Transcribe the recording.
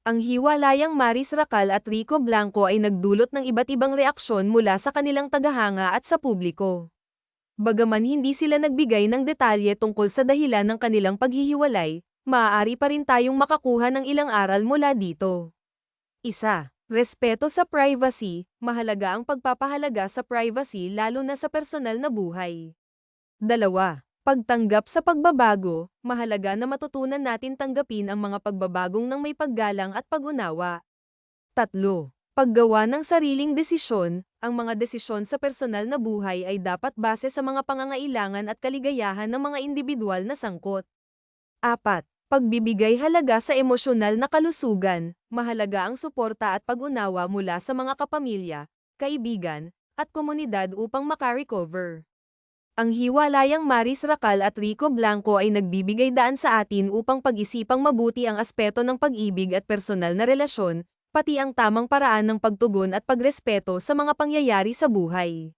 Ang hiwalayang Maris Racal at Rico Blanco ay nagdulot ng iba't ibang reaksyon mula sa kanilang tagahanga at sa publiko. Bagaman hindi sila nagbigay ng detalye tungkol sa dahilan ng kanilang paghihiwalay, maaari pa rin tayong makakuha ng ilang aral mula dito. Isa, respeto sa privacy. Mahalaga ang pagpapahalaga sa privacy lalo na sa personal na buhay. Dalawa, pagtanggap sa pagbabago. Mahalaga na matutunan natin tanggapin ang mga pagbabagong ng may paggalang at pag-unawa. Tatlo, paggawa ng sariling desisyon. Ang mga desisyon sa personal na buhay ay dapat base sa mga pangangailangan at kaligayahan ng mga individual na sangkot. Apat, pagbibigay halaga sa emosyonal na kalusugan. Mahalaga ang suporta at pag-unawa mula sa mga kapamilya, kaibigan, at komunidad upang makarecover. Ang hiwalayang Maris Racal at Rico Blanco ay nagbibigay daan sa atin upang pag-isipang mabuti ang aspeto ng pag-ibig at personal na relasyon, pati ang tamang paraan ng pagtugon at pagrespeto sa mga pangyayari sa buhay.